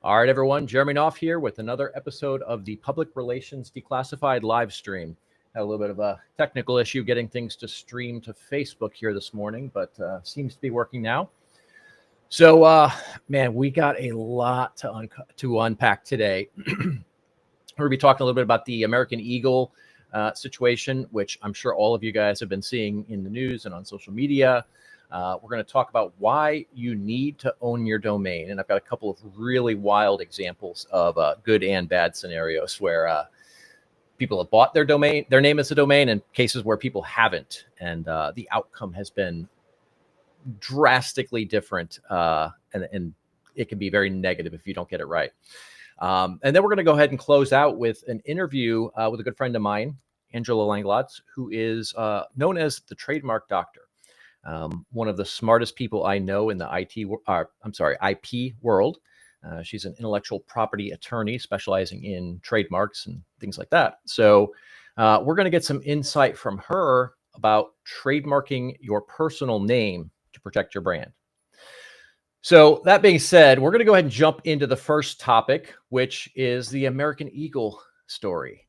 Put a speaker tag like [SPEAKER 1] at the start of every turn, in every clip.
[SPEAKER 1] All right, everyone. Jeremy Knopf here with another episode of the Public Relations Declassified Livestream. Had a little bit of a technical issue getting things to stream to Facebook here this morning, but seems to be working now. So, man, we got a lot to unpack today. We're going to be talking a little bit about the American Eagle situation, which I'm sure all of you guys have been seeing in the news and on social media. We're going to talk about why you need to own your domain. And I've got a couple of really wild examples of good and bad scenarios where people have bought their name as a domain, and cases where people haven't. And the outcome has been drastically different. And it can be very negative if you don't get it right. And then we're going to go ahead and close out with an interview with a good friend of mine, Angela Langolotz, who is known as the Trademark Doctor. One of the smartest people I know in the IP world. She's an intellectual property attorney specializing in trademarks and things like that. So we're going to get some insight from her about trademarking your personal name to protect your brand. So that being said, we're going to go ahead and jump into the first topic, which is the American Eagle story.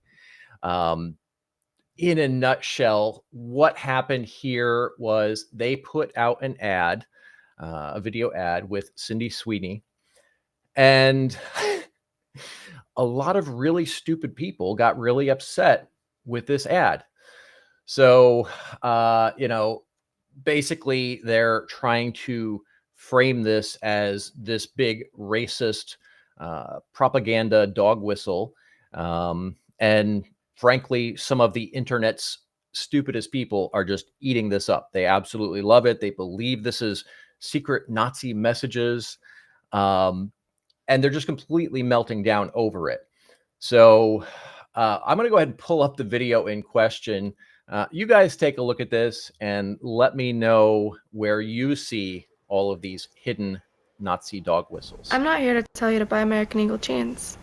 [SPEAKER 1] In a nutshell, what happened here was they put out an ad, a video ad with Sydney Sweeney, and a lot of really stupid people got really upset with this ad. So, basically they're trying to frame this as this big racist propaganda dog whistle, and frankly, some of the internet's stupidest people are just eating this up. They absolutely love it. They believe this is secret Nazi messages, and they're just completely melting down over it. So I'm going to go ahead and pull up the video in question. You guys take a look at this and let me know where you see all of these hidden Nazi dog whistles.
[SPEAKER 2] I'm not here to tell you to buy American Eagle jeans.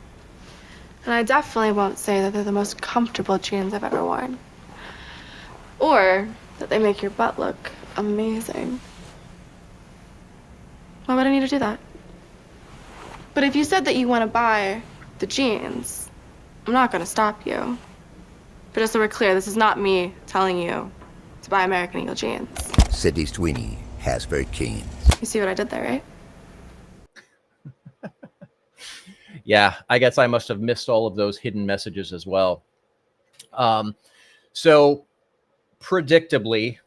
[SPEAKER 2] And I definitely won't say that they're the most comfortable jeans I've ever worn. Or that they make your butt look amazing. Why would I need to do that? But if you said that you want to buy the jeans, I'm not going to stop you. But just so we're clear, this is not me telling you to buy American Eagle jeans.
[SPEAKER 3] Sydney Sweeney has very jeans.
[SPEAKER 2] You see what I did there, right?
[SPEAKER 1] Yeah, I guess I must have missed all of those hidden messages as well. So predictably,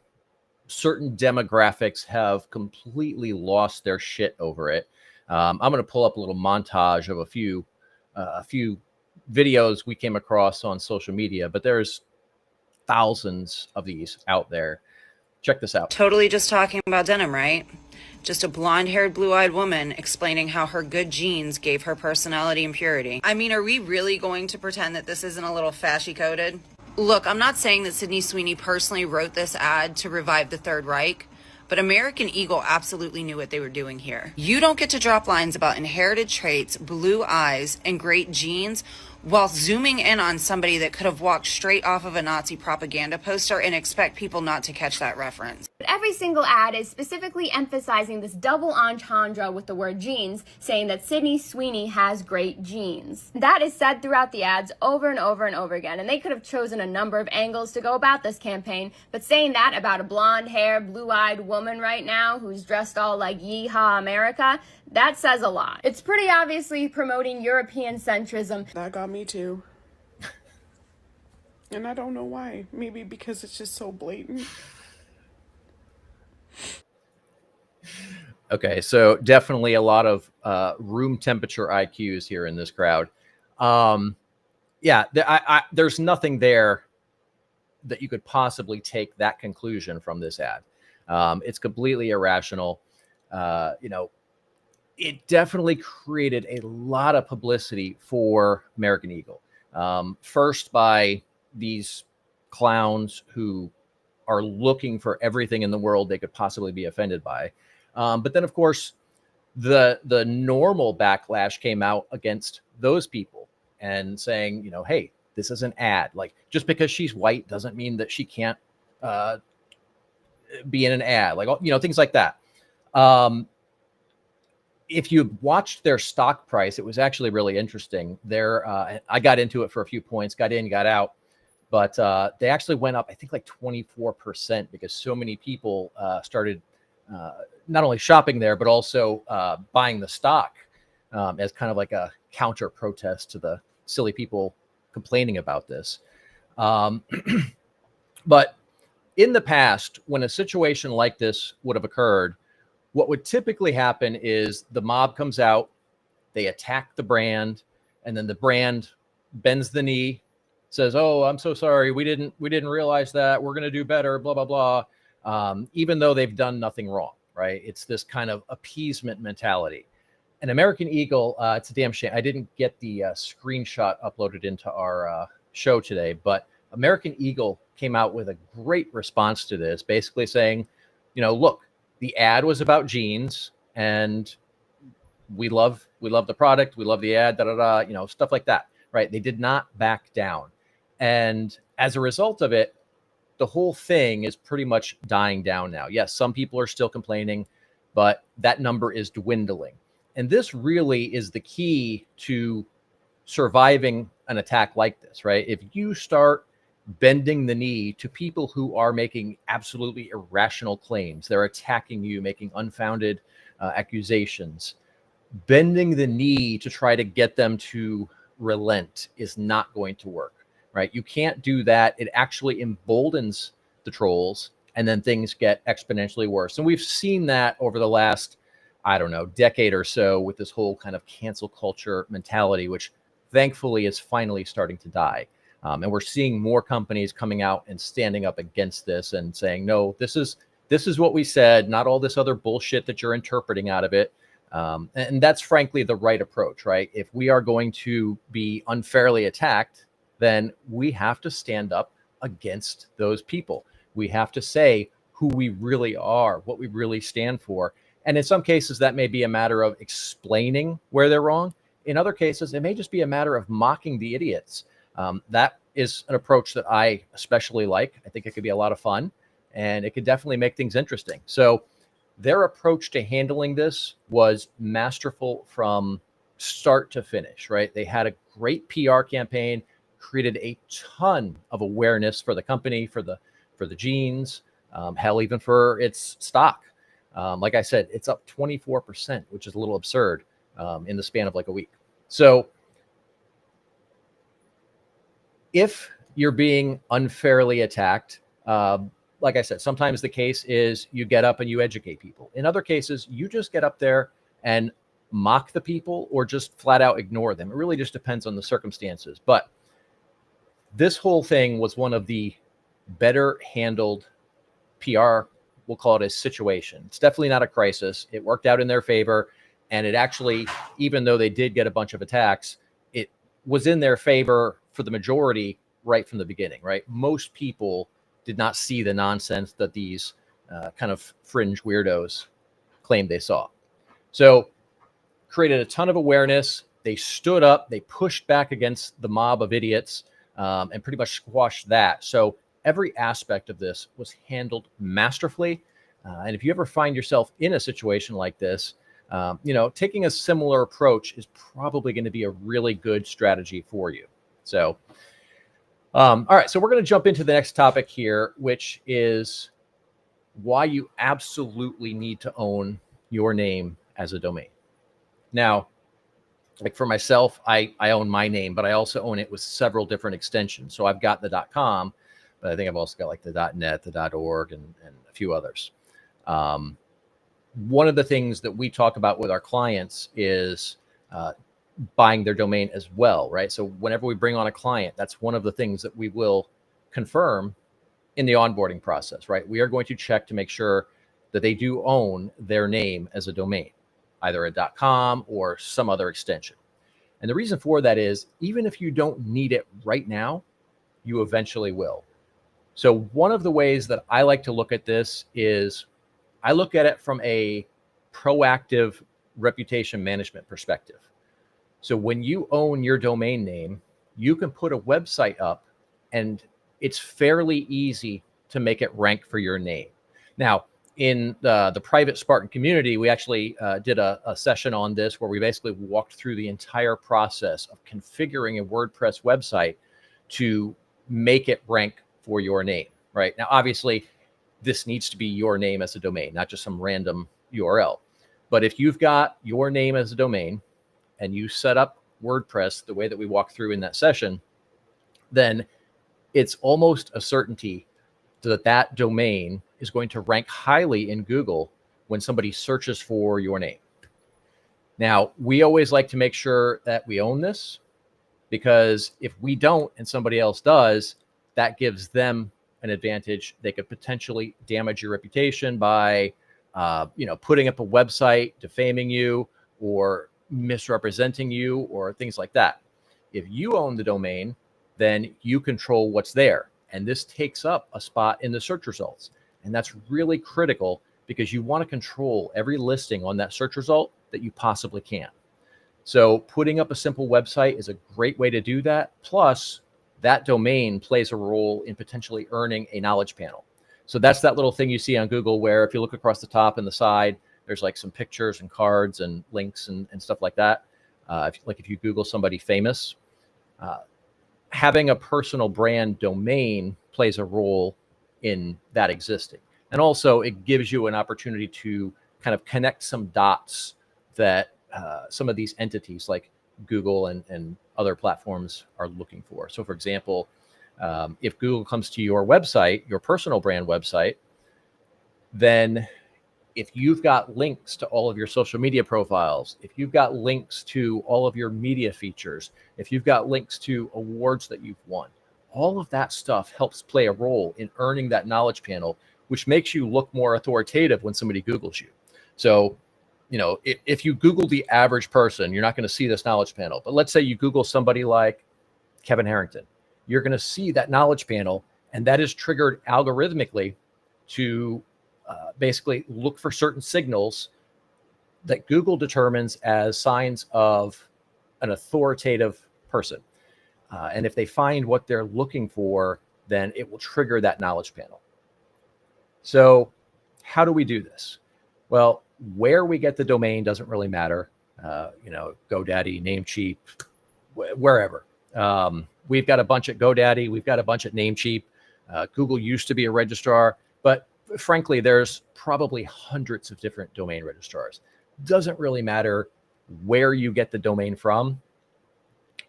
[SPEAKER 1] certain demographics have completely lost their shit over it. I'm going to pull up a little montage of a few videos we came across on social media, but there's thousands of these out there. Check this out.
[SPEAKER 4] Totally just talking about denim, right? Just a blonde-haired, blue-eyed woman explaining how her good genes gave her personality and purity. I mean, are we really going to pretend that this isn't a little fashy-coded? Look, I'm not saying that Sydney Sweeney personally wrote this ad to revive the Third Reich, but American Eagle absolutely knew what they were doing here. You don't get to drop lines about inherited traits, blue eyes, and great genes while zooming in on somebody that could have walked straight off of a Nazi propaganda poster and expect people not to catch that reference.
[SPEAKER 5] Every single ad is specifically emphasizing this double entendre with the word genes, saying that Sydney Sweeney has great genes. That is said throughout the ads over and over and over again, and they could have chosen a number of angles to go about this campaign, but saying that about a blonde-haired, blue-eyed woman right now who's dressed all like Yeehaw America, that says a lot. It's pretty obviously promoting European centrism.
[SPEAKER 6] That got me too. And I don't know why. Maybe because it's just so blatant.
[SPEAKER 1] Okay, so definitely a lot of room temperature IQs here in this crowd. There's nothing there that you could possibly take that conclusion from this ad. It's completely irrational. It definitely created a lot of publicity for American Eagle. First by these clowns who are looking for everything in the world they could possibly be offended by. But then, of course, the normal backlash came out against those people and saying, hey, this is an ad. Like, just because she's white doesn't mean that she can't be in an ad. Like, things like that. if you watched their stock price, it was actually really interesting. I got into it for a few points, got in, got out, but they actually went up, I think like 24% because so many people started not only shopping there, but also buying the stock as kind of like a counter protest to the silly people complaining about this. But in the past, when a situation like this would have occurred, what would typically happen is the mob comes out, they attack the brand, and then the brand bends the knee, says, "Oh, I'm so sorry. We didn't realize that. We're going to do better, blah, blah, blah." Even though they've done nothing wrong, right? It's this kind of appeasement mentality. And American Eagle, it's a damn shame. I didn't get the screenshot uploaded into our show today, but American Eagle came out with a great response to this, basically saying, look, the ad was about jeans and we love the product. We love the ad, stuff like that, right? They did not back down. And as a result of it, the whole thing is pretty much dying down now. Yes, some people are still complaining, but that number is dwindling. And this really is the key to surviving an attack like this, right? If you start bending the knee to people who are making absolutely irrational claims, they're attacking you, making unfounded accusations, bending the knee to try to get them to relent is not going to work, right? You can't do that. It actually emboldens the trolls, and then things get exponentially worse. And we've seen that over the last, decade or so with this whole kind of cancel culture mentality, which thankfully is finally starting to die. And we're seeing more companies coming out and standing up against this and saying, no, this is what we said, not all this other bullshit that you're interpreting out of it. And that's frankly the right approach, right? If we are going to be unfairly attacked, then we have to stand up against those people. We have to say who we really are, what we really stand for. And in some cases, that may be a matter of explaining where they're wrong. In other cases, it may just be a matter of mocking the idiots. That is an approach that I especially like. I think it could be a lot of fun, and it could definitely make things interesting. So their approach to handling this was masterful from start to finish, right? They had a great PR campaign, created a ton of awareness for the company, for the jeans, hell, even for its stock. Like I said, it's up 24%, which is a little absurd in the span of like a week. So if you're being unfairly attacked, like I said, sometimes the case is you get up and you educate people. In other cases, you just get up there and mock the people or just flat out ignore them. It really just depends on the circumstances. But this whole thing was one of the better handled PR, we'll call it a situation. It's definitely not a crisis. It worked out in their favor. And it actually, even though they did get a bunch of attacks, it was in their favor for the majority right from the beginning, right? Most people did not see the nonsense that these kind of fringe weirdos claimed they saw. So created a ton of awareness. They stood up, they pushed back against the mob of idiots and pretty much squashed that. So every aspect of this was handled masterfully. And if you ever find yourself in a situation like this, taking a similar approach is probably going to be a really good strategy for you. So, all right, so we're going to jump into the next topic here, which is why you absolutely need to own your name as a domain. Now, like for myself, I own my name, but I also own it with several different extensions. So I've got the .com, but I think I've also got like the .net, the .org, and a few others. One of the things that we talk about with our clients is buying their domain as well, right? So whenever we bring on a client, that's one of the things that we will confirm in the onboarding process, right? We are going to check to make sure that they do own their name as a domain, either a .com or some other extension. And the reason for that is even if you don't need it right now, you eventually will. So one of the ways that I like to look at this is I look at it from a proactive reputation management perspective. So when you own your domain name, you can put a website up and it's fairly easy to make it rank for your name. Now, in the private Spartan community, we actually did a session on this where we basically walked through the entire process of configuring a WordPress website to make it rank for your name, right? Now, obviously, this needs to be your name as a domain, not just some random URL. But if you've got your name as a domain and you set up WordPress the way that we walked through in that session, then it's almost a certainty that that domain is going to rank highly in Google when somebody searches for your name. Now, we always like to make sure that we own this, because if we don't and somebody else does, that gives them an advantage. They could potentially damage your reputation by, putting up a website, defaming you, or misrepresenting you, or things like that. If you own the domain, then you control what's there. And this takes up a spot in the search results. And that's really critical, because you want to control every listing on that search result that you possibly can. So putting up a simple website is a great way to do that. Plus, that domain plays a role in potentially earning a knowledge panel. So that's that little thing you see on Google where if you look across the top and the side, there's like some pictures and cards and links and stuff like that. If you Google somebody famous, having a personal brand domain plays a role in that existing. And also it gives you an opportunity to kind of connect some dots that some of these entities like Google and other platforms are looking for. So for example, if Google comes to your website, your personal brand website, then if you've got links to all of your social media profiles, if you've got links to all of your media features, if you've got links to awards that you've won, all of that stuff helps play a role in earning that knowledge panel, which makes you look more authoritative when somebody Googles you. So, if you Google the average person, you're not going to see this knowledge panel. But let's say you Google somebody like Kevin Harrington, you're going to see that knowledge panel, and that is triggered algorithmically to basically look for certain signals that Google determines as signs of an authoritative person. And if they find what they're looking for, then it will trigger that knowledge panel. So how do we do this? Well, where we get the domain doesn't really matter. GoDaddy, Namecheap, wherever. We've got a bunch at GoDaddy. We've got a bunch at Namecheap. Google used to be a registrar, but frankly, there's probably hundreds of different domain registrars. Doesn't really matter where you get the domain from.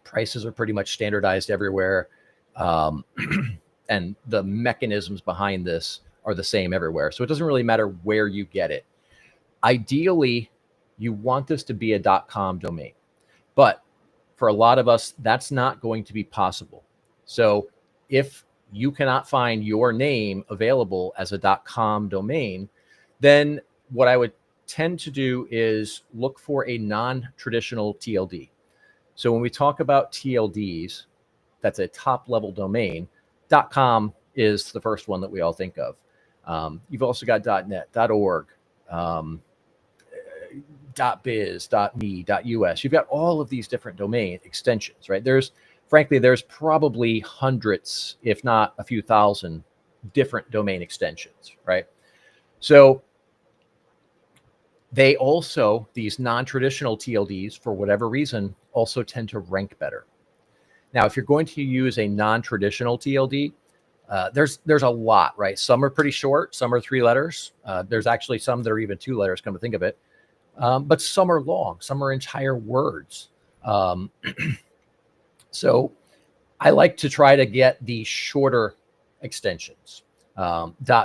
[SPEAKER 1] Prices are pretty much standardized everywhere. And the mechanisms behind this are the same everywhere. So it doesn't really matter where you get it. Ideally, you want this to be a .com domain. But for a lot of us, that's not going to be possible. So if you cannot find your name available as a .com domain, then what I would tend to do is look for a non-traditional TLD. So when we talk about TLDs, that's a top-level domain. .com is the first one that we all think of. You've also got .net, .org, .biz, .me, .us. You've got all of these different domain extensions, right? There's probably hundreds, if not a few thousand, different domain extensions, right? So they also, these non-traditional TLDs, for whatever reason, also tend to rank better. Now, if you're going to use a non-traditional TLD, there's a lot, right? Some are pretty short, some are 3 letters. There's actually some that are even 2 letters, come to think of it. But some are long, some are entire words. So I like to try to get the shorter extensions,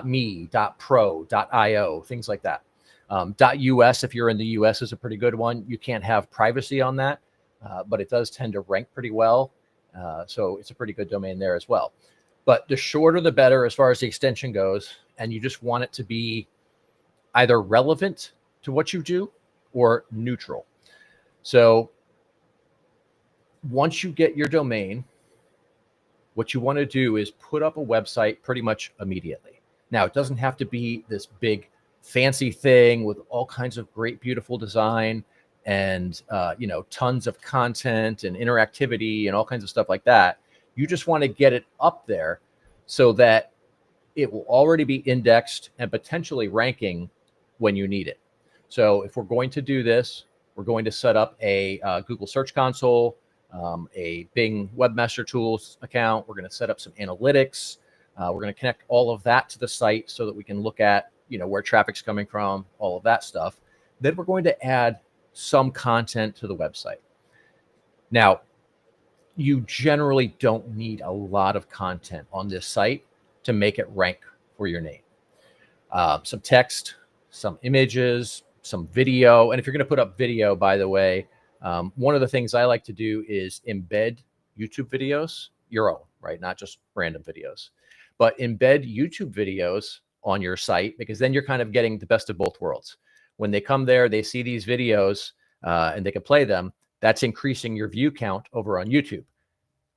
[SPEAKER 1] .me, .pro, .io, things like that. .us, if you're in the US, is a pretty good one. You can't have privacy on that, but it does tend to rank pretty well. So it's a pretty good domain there as well. But the shorter, the better as far as the extension goes. And you just want it to be either relevant to what you do or neutral. So once you get your domain, what you want to do is put up a website pretty much immediately. Now, it doesn't have to be this big fancy thing with all kinds of great, beautiful design and, tons of content and interactivity and all kinds of stuff like that. You just want to get it up there so that it will already be indexed and potentially ranking when you need it. So if we're going to do this, we're going to set up a Google Search Console, a Bing Webmaster Tools account. We're going to set up some analytics. We're going to connect all of that to the site so that we can look at, where traffic's coming from, all of that stuff. Then we're going to add some content to the website. Now, you generally don't need a lot of content on this site to make it rank for your name. Some text, some images, some video. And if you're going to put up video, by the way, one of the things I like to do is embed YouTube videos, your own, right? Not just random videos, but embed YouTube videos on your site, because then you're kind of getting the best of both worlds. When they come there, they see these videos and they can play them. That's increasing your view count over on YouTube.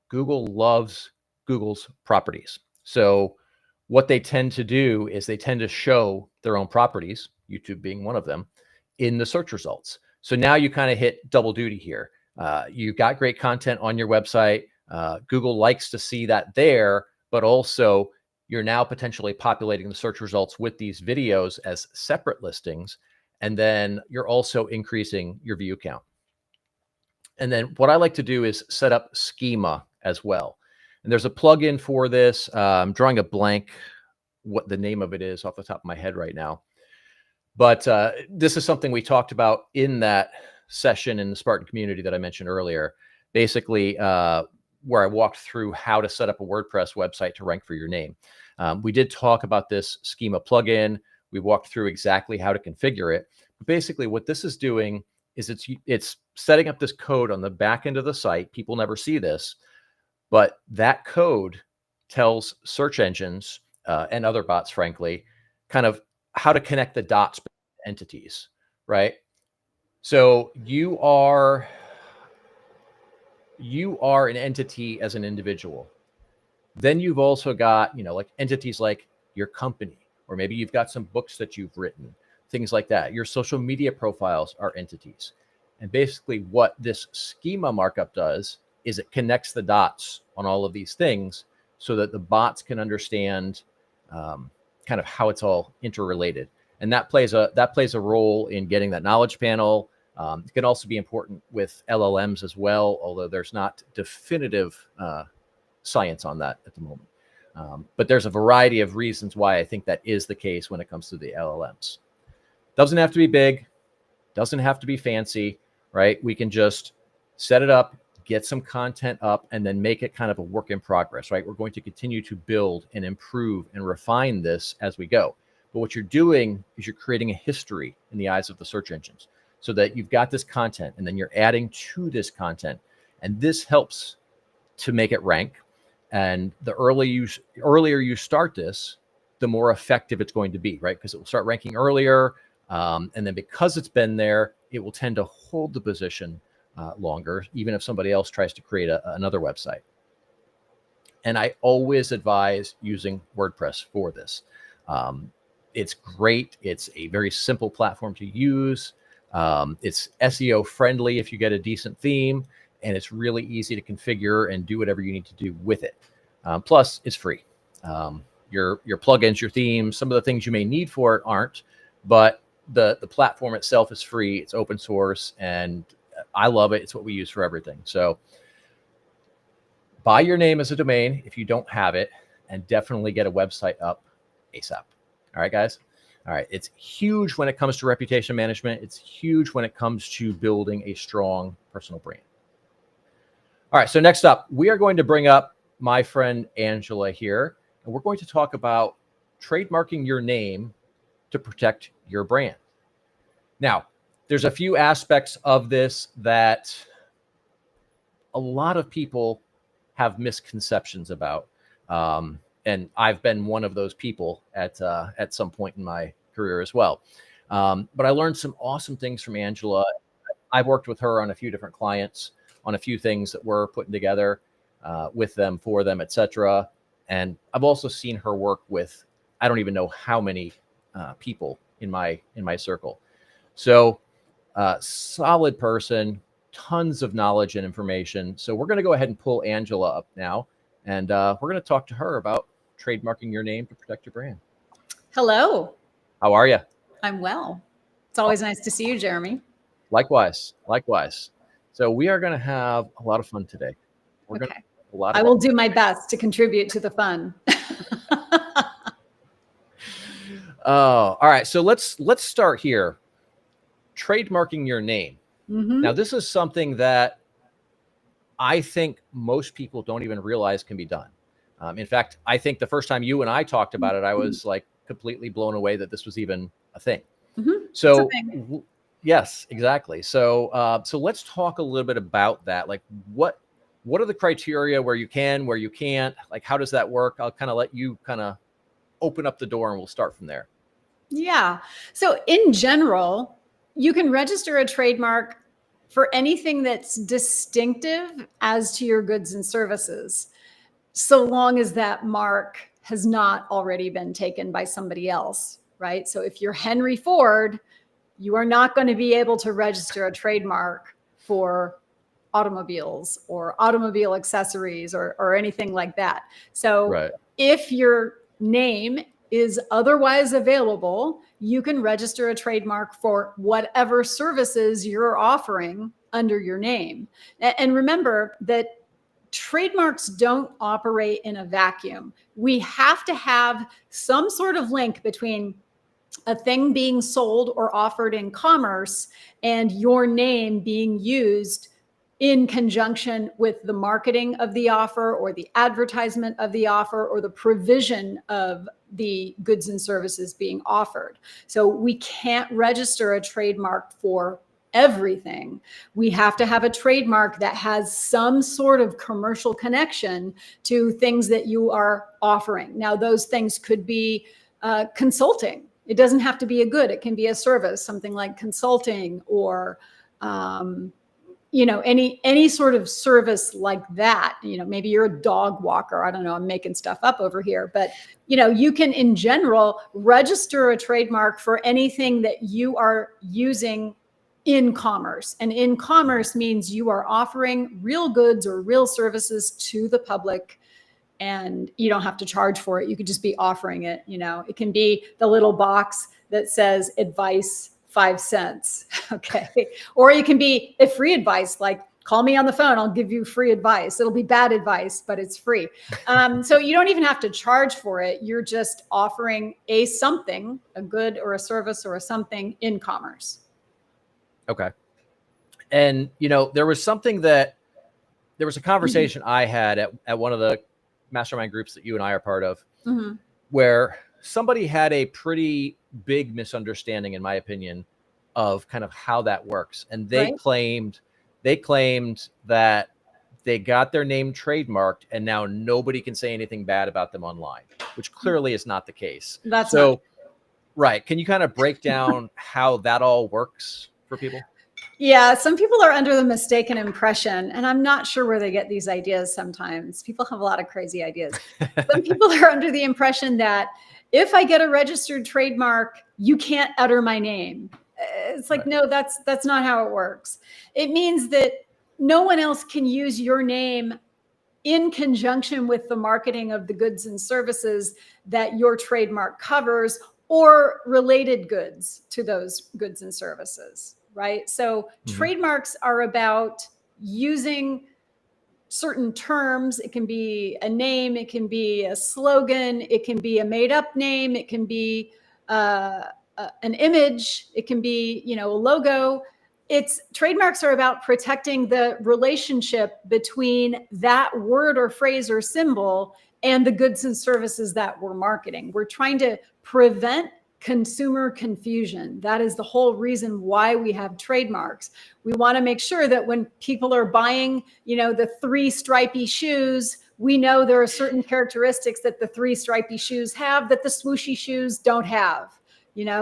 [SPEAKER 1] Google loves Google's properties. So what they tend to do is they tend to show their own properties, YouTube being one of them, in the search results. So now you kind of hit double duty here. You've got great content on your website. Google likes to see that there, but also you're now potentially populating the search results with these videos as separate listings. And then you're also increasing your view count. And then what I like to do is set up schema as well. And there's a plugin for this. I'm drawing a blank what the name of it is off the top of my head right now. But this is something we talked about in that session in the Spartan community that I mentioned earlier. Basically, where I walked through how to set up a WordPress website to rank for your name. We did talk about this schema plugin. We walked through exactly how to configure it. But basically, what this is doing is it's setting up this code on the back end of the site. People never see this, but that code tells search engines and other bots, frankly, kind of how to connect the dots between entities, right? So you are an entity as an individual. Then you've also got, like entities like your company, or maybe you've got some books that you've written, things like that. Your social media profiles are entities. And basically what this schema markup does is it connects the dots on all of these things so that the bots can understand kind of how it's all interrelated. And that plays a role in getting that knowledge panel. It can also be important with LLMs as well, although there's not definitive science on that at the moment. But there's a variety of reasons why I think that is the case when it comes to the LLMs. Doesn't have to be big, doesn't have to be fancy, right? We can just set it up, get some content up, and then make it kind of a work in progress, right? We're going to continue to build and improve and refine this as we go. But what you're doing is you're creating a history in the eyes of the search engines so that you've got this content and then you're adding to this content. And this helps to make it rank. And the earlier you start this, the more effective it's going to be, right? Because it will start ranking earlier. And then because it's been there, it will tend to hold the position longer, even if somebody else tries to create another website. And I always advise using WordPress for this. It's great. It's a very simple platform to use. It's SEO friendly if you get a decent theme, and it's really easy to configure and do whatever you need to do with it. Plus, it's free. Your plugins, your themes, some of the things you may need for it aren't, but the platform itself is free. It's open source, and I love it. It's what we use for everything. So buy your name as a domain if you don't have it, and definitely get a website up ASAP. All right, guys. All right. It's huge when it comes to reputation management. It's huge when it comes to building a strong personal brand. All right. So next up, we are going to bring up my friend Angela here, and we're going to talk about trademarking your name to protect your brand. Now, there's a few aspects of this that a lot of people have misconceptions about. And I've been one of those people at some point in my career as well. But I learned some awesome things from Angela. I've worked with her on a few different clients, on a few things that we're putting together with them, for them, etc. And I've also seen her work with, I don't even know how many people in my circle. So solid person, tons of knowledge and information. So we're going to go ahead and pull Angela up now, and we're going to talk to her about trademarking your name to protect your brand.
[SPEAKER 7] Hello.
[SPEAKER 1] How are you?
[SPEAKER 7] I'm well. It's always nice to see you, Jeremy.
[SPEAKER 1] Likewise. So we are going to have a lot of fun today.
[SPEAKER 7] Okay.
[SPEAKER 1] I
[SPEAKER 7] I will do my best to contribute to the fun.
[SPEAKER 1] Oh, all right. So let's start here. Trademarking your name.
[SPEAKER 7] Mhm.
[SPEAKER 1] Now, this is something that I think most people don't even realize can be done. In fact, I think the first time you and I talked about it, I was like completely blown away that this was even a thing.
[SPEAKER 7] Mhm.
[SPEAKER 1] So,
[SPEAKER 7] It's a thing.
[SPEAKER 1] yes, exactly. So, so let's talk a little bit about that. Like, what are the criteria where you can, where you can't? Like, how does that work? I'll kind of let you kind of open up the door, and we'll start from there.
[SPEAKER 7] Yeah. So in general, you can register a trademark for anything that's distinctive as to your goods and services, so long as that mark has not already been taken by somebody else, right? So if you're Henry Ford, you are not going to be able to register a trademark for automobiles or automobile accessories or anything like that. So
[SPEAKER 1] Right.
[SPEAKER 7] if your name is otherwise available, you can register a trademark for whatever services you're offering under your name. And remember that trademarks don't operate in a vacuum. We have to have some sort of link between a thing being sold or offered in commerce and your name being used in conjunction with the marketing of the offer or the advertisement of the offer or the provision of the goods and services being offered. So we can't register a trademark for everything. We have to have a trademark that has some sort of commercial connection to things that you are offering. Now, those things could be consulting. It doesn't have to be a good, it can be a service, something like consulting or any sort of service like that. Maybe you're a dog walker. I don't know. I'm making stuff up over here, but you can in general register a trademark for anything that you are using in commerce. And in commerce means you are offering real goods or real services to the public, and you don't have to charge for it. You could just be offering it. It can be the little box that says advice 5 cents. Okay. Or you can be a free advice, like call me on the phone, I'll give you free advice. It'll be bad advice, but it's free. So you don't even have to charge for it. You're just offering a good or a service or a something in commerce.
[SPEAKER 1] Okay. And, there was a conversation I had at one of the mastermind groups that you and I are part of,
[SPEAKER 7] Mm-hmm.
[SPEAKER 1] where somebody had a pretty big misunderstanding, in my opinion, of kind of how that works. And they claimed that they got their name trademarked and now nobody can say anything bad about them online, which clearly is not the case.
[SPEAKER 7] That's
[SPEAKER 1] so,
[SPEAKER 7] not.
[SPEAKER 1] Right. Can you kind of break down how that all works for people?
[SPEAKER 7] Yeah, some people are under the mistaken impression, and I'm not sure where they get these ideas sometimes. People have a lot of crazy ideas. Some people are under the impression that if I get a registered trademark, you can't utter my name. It's like, no, that's not how it works. It means that no one else can use your name in conjunction with the marketing of the goods and services that your trademark covers or related goods to those goods and services, right? So trademarks are about using certain terms. It can be a name, it can be a slogan, it can be a made up name, it can be an image, it can be, a logo. Trademarks are about protecting the relationship between that word or phrase or symbol and the goods and services that we're marketing. We're trying to prevent consumer confusion. That is the whole reason why we have trademarks. We want to make sure that when people are buying, the 3 stripy shoes, we know there are certain characteristics that the 3 stripy shoes have that the swooshy shoes don't have.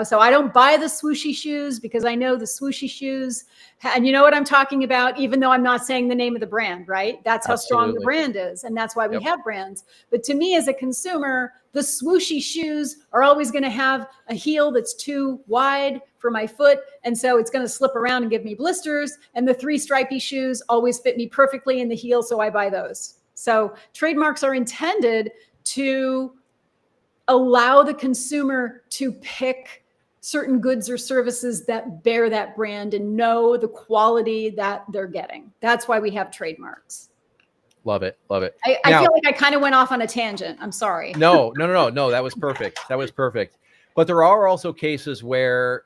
[SPEAKER 7] So I don't buy the swooshy shoes because I know the swooshy shoes, and you know what I'm talking about, even though I'm not saying the name of the brand, right? That's how strong the brand is. And that's why we have brands. But to me as a consumer, the swooshy shoes are always going to have a heel that's too wide for my foot. And so it's going to slip around and give me blisters. And the 3 stripy shoes always fit me perfectly in the heel. So I buy those. So trademarks are intended to allow the consumer to pick certain goods or services that bear that brand and know the quality that they're getting. That's why we have trademarks.
[SPEAKER 1] Love it. Love it.
[SPEAKER 7] I feel like I kind of went off on a tangent. I'm sorry.
[SPEAKER 1] No. That was perfect. That was perfect. But there are also cases where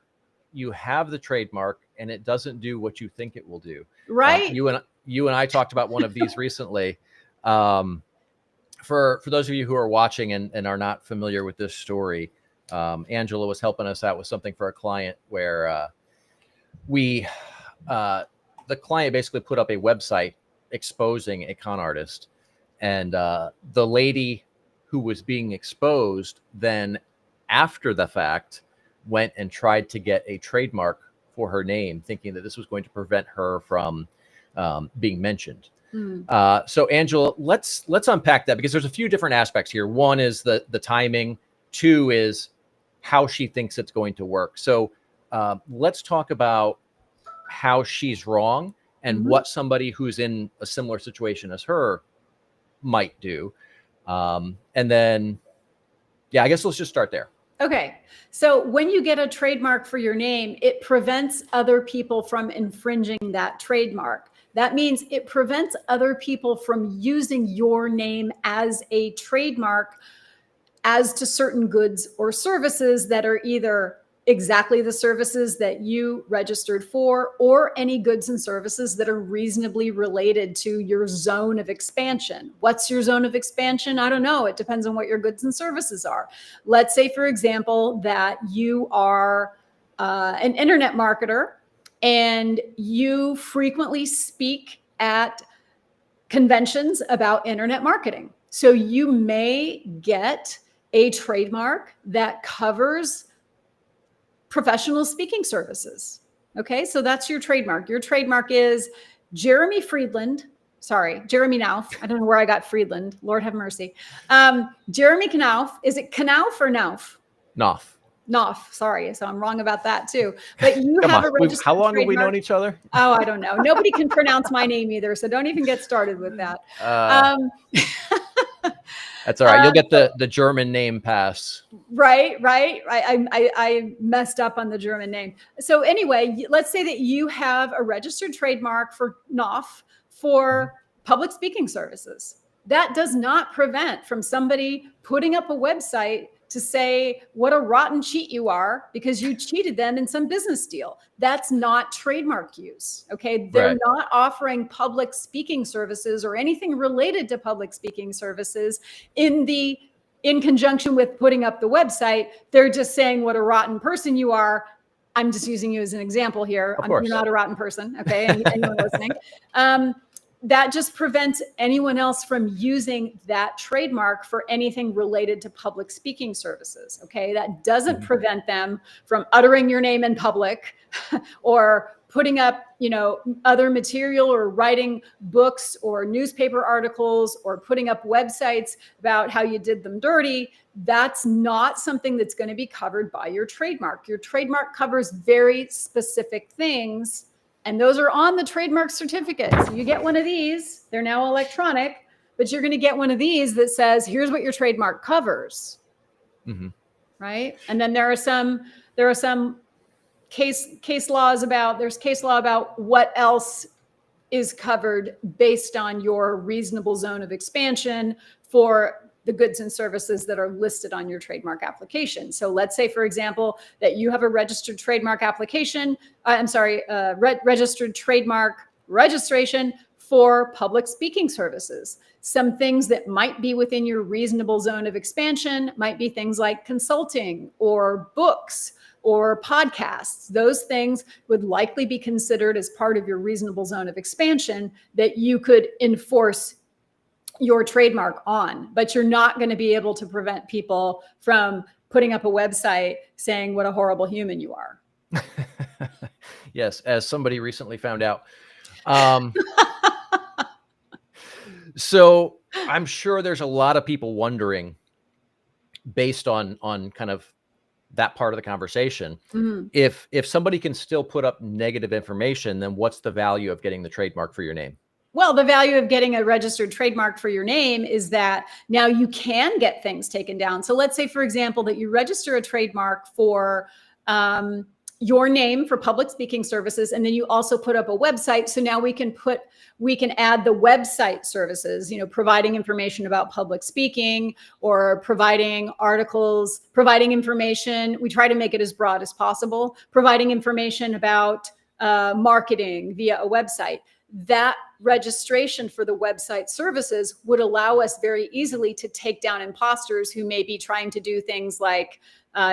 [SPEAKER 1] you have the trademark and it doesn't do what you think it will do.
[SPEAKER 7] Right.
[SPEAKER 1] You and I talked about one of these recently. For those of you who are watching and are not familiar with this story, Angela was helping us out with something for a client where the client basically put up a website exposing a con artist, and the lady who was being exposed then after the fact went and tried to get a trademark for her name, thinking that this was going to prevent her from being mentioned. So Angela, let's unpack that, because there's a few different aspects here. One is the timing. Two is how she thinks it's going to work. So let's talk about how she's wrong and what somebody who's in a similar situation as her might do. And then, I guess let's just start there.
[SPEAKER 7] Okay. So when you get a trademark for your name, it prevents other people from infringing that trademark. That means it prevents other people from using your name as a trademark as to certain goods or services that are either exactly the services that you registered for, or any goods and services that are reasonably related to your zone of expansion. What's your zone of expansion? I don't know. It depends on what your goods and services are. Let's say, for example, that you are an internet marketer and you frequently speak at conventions about internet marketing. So you may get a trademark that covers professional speaking services. Okay, so that's your trademark. Your trademark is Jeremy Nauf. I don't know where I got Friedland. Lord have mercy. Jeremy Nauf. Is it Knauf or Nauf? Nauf. Sorry. So I'm wrong about that too. But you have a registered
[SPEAKER 1] How long
[SPEAKER 7] trademark.
[SPEAKER 1] have we known each other?
[SPEAKER 7] Oh, I don't know. Nobody can pronounce my name either. So don't even get started with that.
[SPEAKER 1] That's all right. You'll get the German name pass.
[SPEAKER 7] Right. I messed up on the German name. So anyway, let's say that you have a registered trademark for Nauf for public speaking services. That does not prevent from somebody putting up a website to say what a rotten cheat you are because you cheated them in some business deal. That's not trademark use. Okay. They're not offering public speaking services or anything related to public speaking services in conjunction with putting up the website. They're just saying what a rotten person you are. I'm just using you as an example here. You're not a rotten person. Okay. Anyone listening? That just prevents anyone else from using that trademark for anything related to public speaking services. Okay. That doesn't prevent them from uttering your name in public or putting up, other material or writing books or newspaper articles or putting up websites about how you did them dirty. That's not something that's going to be covered by your trademark. Your trademark covers very specific things. And those are on the trademark certificate. So you get one of these. They're now electronic, but you're going to get one of these that says, here's what your trademark covers. Right. And then there are some case laws about, there's case law about what else is covered based on your reasonable zone of expansion for the goods and services that are listed on your trademark application. So let's say, for example, that you have a registered trademark application, registered trademark registration for public speaking services. Some things that might be within your reasonable zone of expansion might be things like consulting or books or podcasts. Those things would likely be considered as part of your reasonable zone of expansion that you could enforce your trademark on, but you're not going to be able to prevent people from putting up a website saying what a horrible human you are.
[SPEAKER 1] Yes, as somebody recently found out. So I'm sure there's a lot of people wondering, based on kind of that part of the conversation, if somebody can still put up negative information, then what's the value of getting the trademark for your name?
[SPEAKER 7] Well, the value of getting a registered trademark for your name is that now you can get things taken down. So let's say, for example, that you register a trademark for your name for public speaking services, and then you also put up a website. So now we can add the website services, you know, providing information about public speaking or providing articles, providing information. We try to make it as broad as possible, providing information about marketing via a website. That registration for the website services would allow us very easily to take down imposters who may be trying to do things like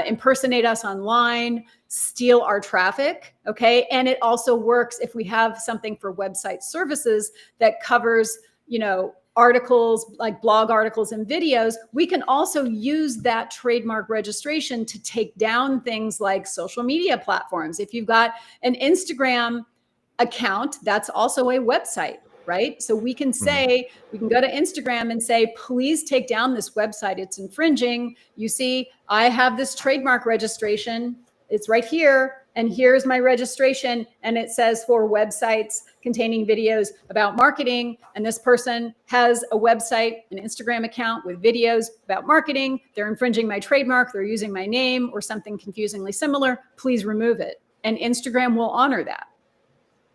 [SPEAKER 7] impersonate us online, steal our traffic. Okay. And it also works if we have something for website services that covers, you know, articles like blog articles and videos. We can also use that trademark registration to take down things like social media platforms. If you've got an Instagram account, that's also a website, right? So we can say, we can go to Instagram and say, please take down this website. It's infringing. You see, I have this trademark registration. It's right here. And here's my registration. And it says for websites containing videos about marketing. And this person has a website, an Instagram account with videos about marketing. They're infringing my trademark. They're using my name or something confusingly similar. Please remove it. And Instagram will honor that.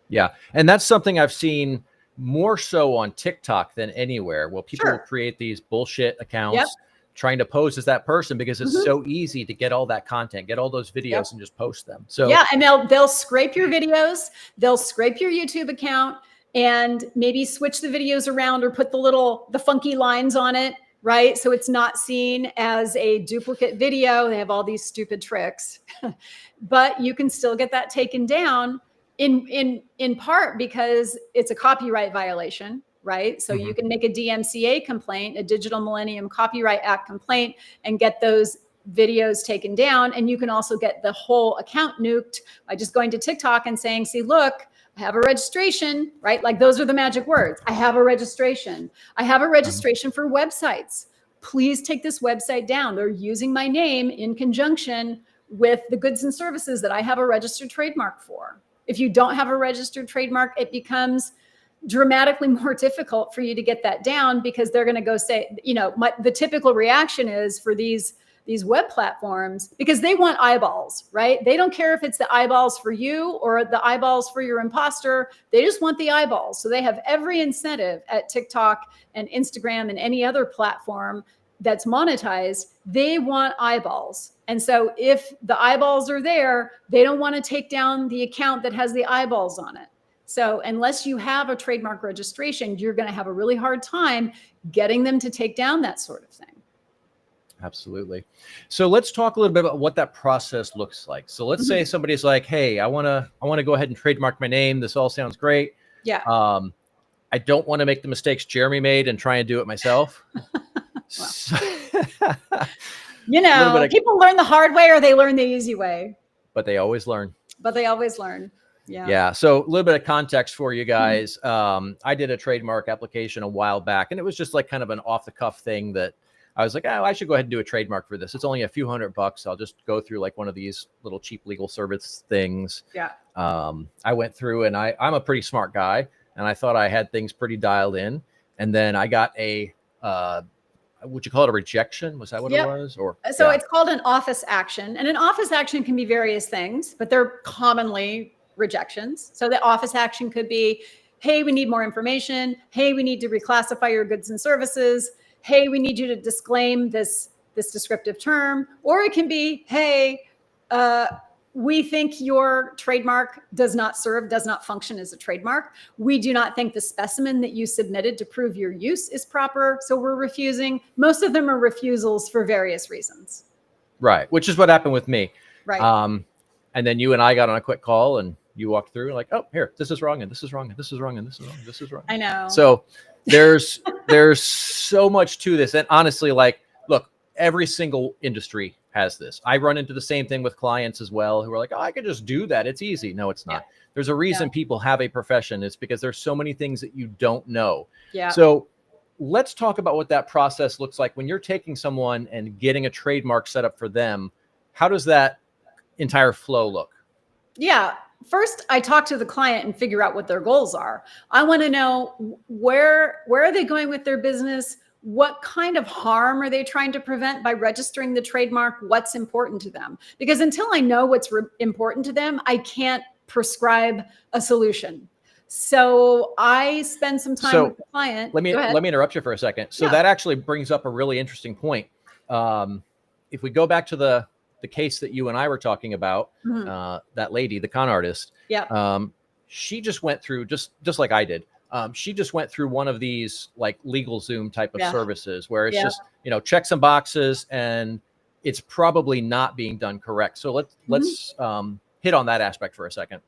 [SPEAKER 1] Yeah. And that's something I've seen more so on TikTok than anywhere. Well, people will create these bullshit accounts trying to pose as that person because it's so easy to get all that content, get all those videos and just post them. So
[SPEAKER 7] yeah, and they'll scrape your videos, they'll scrape your YouTube account and maybe switch the videos around or put the funky lines on it, right? So it's not seen as a duplicate video. They have all these stupid tricks, but you can still get that taken down. In part because it's a copyright violation, right? So you can make a DMCA complaint, a Digital Millennium Copyright Act complaint, and get those videos taken down. And you can also get the whole account nuked by just going to TikTok and saying, see, look, I have a registration, right? Like those are the magic words. I have a registration. I have a registration for websites. Please take this website down. They're using my name in conjunction with the goods and services that I have a registered trademark for. If you don't have a registered trademark, it becomes dramatically more difficult for you to get that down because they're going to go say, you know, the typical reaction is for these web platforms, because they want eyeballs, right? They don't care if it's the eyeballs for you or the eyeballs for your imposter. They just want the eyeballs. So they have every incentive at TikTok and Instagram and any other platform that's monetized. They want eyeballs. And so if the eyeballs are there, they don't want to take down the account that has the eyeballs on it. So unless you have a trademark registration, you're going to have a really hard time getting them to take down that sort of thing.
[SPEAKER 1] Absolutely. So let's talk a little bit about what that process looks like. So let's say somebody's like, hey, I want to go ahead and trademark my name. This all sounds great.
[SPEAKER 7] Yeah.
[SPEAKER 1] I don't want to make the mistakes Jeremy made and try and do it myself.
[SPEAKER 7] You know, people learn the hard way or they learn the easy way.
[SPEAKER 1] But they always learn.
[SPEAKER 7] Yeah.
[SPEAKER 1] Yeah. So a little bit of context for you guys. I did a trademark application a while back, and it was just like kind of an off the cuff thing that I was like, oh, I should go ahead and do a trademark for this. It's only a few $100. I'll just go through like one of these little cheap legal service things.
[SPEAKER 7] Yeah.
[SPEAKER 1] I went through and I'm a pretty smart guy and I thought I had things pretty dialed in. And then I got a, would you call it a rejection? Was that what it was? Or
[SPEAKER 7] so it's called an office action, and an office action can be various things, but they're commonly rejections. So the office action could be, hey, we need more information. Hey, we need to reclassify your goods and services. Hey, we need you to disclaim this descriptive term. Or it can be, hey, we think your trademark does not function as a trademark. We do not think the specimen that you submitted to prove your use is proper, so we're refusing. Most of them are refusals for various reasons.
[SPEAKER 1] Right, which is what happened with me.
[SPEAKER 7] Right.
[SPEAKER 1] And then you and I got on a quick call and you walked through like, oh, here, this is wrong, and this is wrong, and this is wrong, and this is wrong, this is wrong.
[SPEAKER 7] I know.
[SPEAKER 1] So there's so much to this. And honestly, like, look, every single industry has this. I run into the same thing with clients as well who are like, oh, I could just do that. It's easy. No, it's not. Yeah. There's a reason people have a profession. It's because there's so many things that you don't know. Yeah. So let's talk about what that process looks like when you're taking someone and getting a trademark set up for them. How does that entire flow look?
[SPEAKER 7] Yeah. first I talk to the client and figure out what their goals are. I want to know where are they going with their business? What kind of harm are they trying to prevent by registering the trademark? What's important to them? Because until I know what's important to them, I can't prescribe a solution. So I spend some time with the client.
[SPEAKER 1] Let me interrupt you for a second. So that actually brings up a really interesting point. If we go back to the case that you and I were talking about, that lady, the con artist, she just went through just like I did. She just went through one of these like LegalZoom type of services where it's just, check some boxes and it's probably not being done correct. So let's hit on that aspect for a second.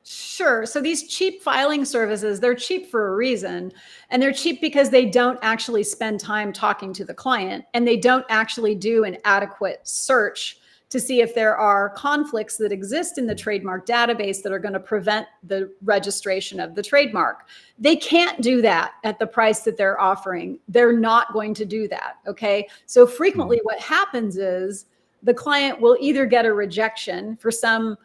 [SPEAKER 7] Sure. So these cheap filing services, they're cheap for a reason. And they're cheap because they don't actually spend time talking to the client and they don't actually do an adequate search to see if there are conflicts that exist in the trademark database that are going to prevent the registration of the trademark. They can't do that at the price that they're offering. They're not going to do that. Okay. So frequently what happens is the client will either get a rejection for some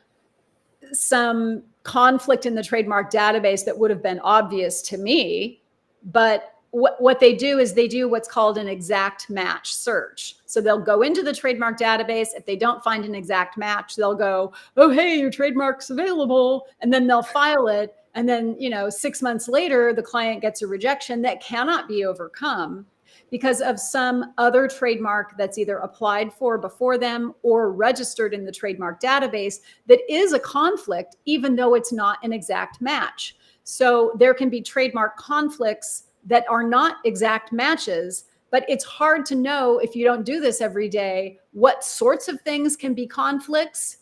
[SPEAKER 7] conflict in the trademark database that would have been obvious to me, but what they do is they do what's called an exact match search. So they'll go into the trademark database. If they don't find an exact match, they'll go, oh, hey, your trademark's available. And then they'll file it. And then, 6 months later, the client gets a rejection that cannot be overcome because of some other trademark that's either applied for before them or registered in the trademark database that is a conflict, even though it's not an exact match. So there can be trademark conflicts that are not exact matches, but it's hard to know if you don't do this every day, what sorts of things can be conflicts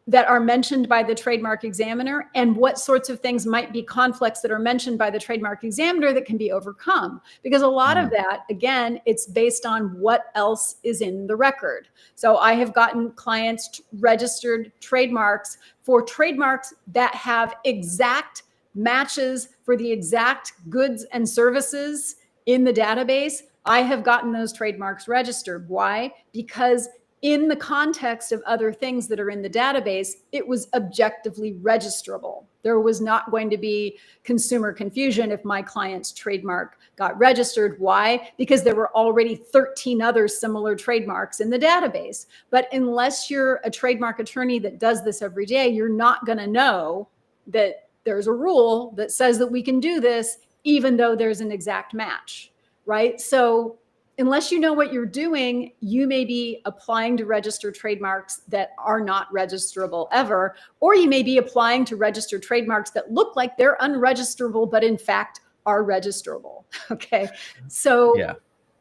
[SPEAKER 7] that are mentioned by the trademark examiner and what sorts of things might be conflicts that are mentioned by the trademark examiner that can be overcome. Because a lot of that, again, it's based on what else is in the record. So I have gotten clients registered trademarks for trademarks that have exact matches for the exact goods and services in the database. I have gotten those trademarks registered. Why? Because in the context of other things that are in the database, it was objectively registrable. There was not going to be consumer confusion if my client's trademark got registered. Why? Because there were already 13 other similar trademarks in the database. But unless you're a trademark attorney that does this every day, you're not going to know that there's a rule that says that we can do this, even though there's an exact match, right? So unless you know what you're doing, you may be applying to register trademarks that are not registerable ever, or you may be applying to register trademarks that look like they're unregisterable, but in fact are registerable. Okay. So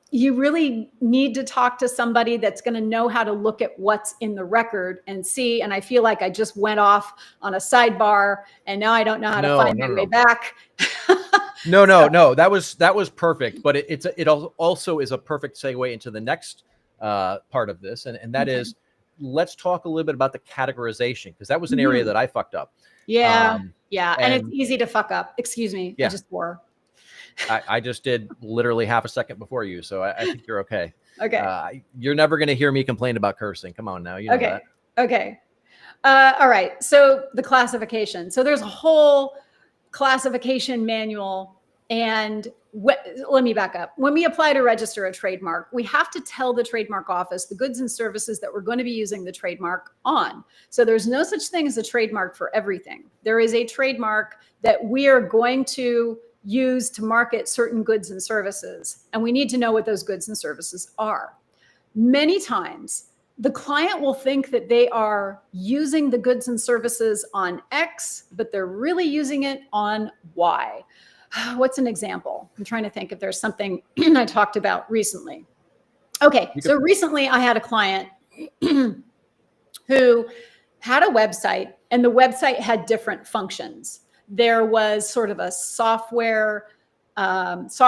[SPEAKER 7] you really need to talk to somebody that's going to know how to look at what's in the record and see. And I feel like I just went off on a sidebar and now I don't know how to find my way back.
[SPEAKER 1] No, that was perfect. But it also is a perfect segue into the next part of this. And that is, let's talk a little bit about the categorization, because that was an area that I fucked up.
[SPEAKER 7] And it's easy to fuck up. Excuse me. I just swore.
[SPEAKER 1] I just did literally half a second before you. So I think you're okay.
[SPEAKER 7] Okay.
[SPEAKER 1] You're never going to hear me complain about cursing. Come on now. You know that.
[SPEAKER 7] Okay. All right. So the classification. So there's a whole classification manual. And let me back up. When we apply to register a trademark, we have to tell the trademark office the goods and services that we're going to be using the trademark on. So there's no such thing as a trademark for everything. There is a trademark that we are going to use to market certain goods and services. And we need to know what those goods and services are. Many times, the client will think that they are using the goods and services on X, but they're really using it on Y. What's an example? I'm trying to think if there's something I talked about recently. Okay, so recently I had a client who had a website, and the website had different functions. There was sort of a software as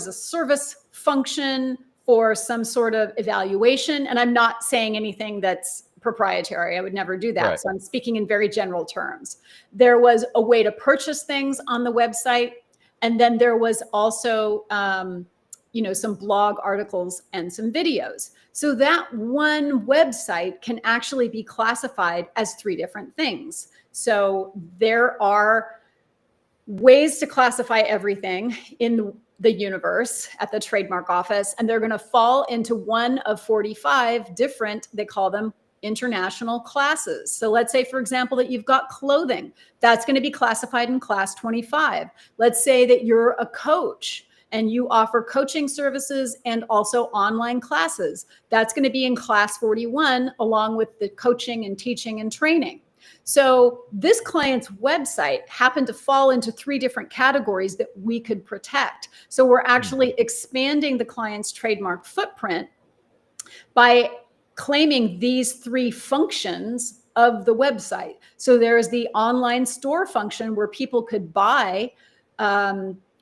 [SPEAKER 7] a service function for some sort of evaluation. And I'm not saying anything that's proprietary. I would never do that. Right. So I'm speaking in very general terms. There was a way to purchase things on the website. And then there was also some blog articles and some videos. So that one website can actually be classified as 3 different things. So there are ways to classify everything in the universe at the trademark office, and they're going to fall into one of 45 different, they call them international classes. So let's say, for example, that you've got clothing. That's going to be classified in class 25. Let's say that you're a coach and you offer coaching services and also online classes. That's going to be in class 41, along with the coaching and teaching and training. So this client's website happened to fall into 3 different categories that we could protect. So we're actually expanding the client's trademark footprint by claiming these 3 functions of the website. So there's the online store function where people could buy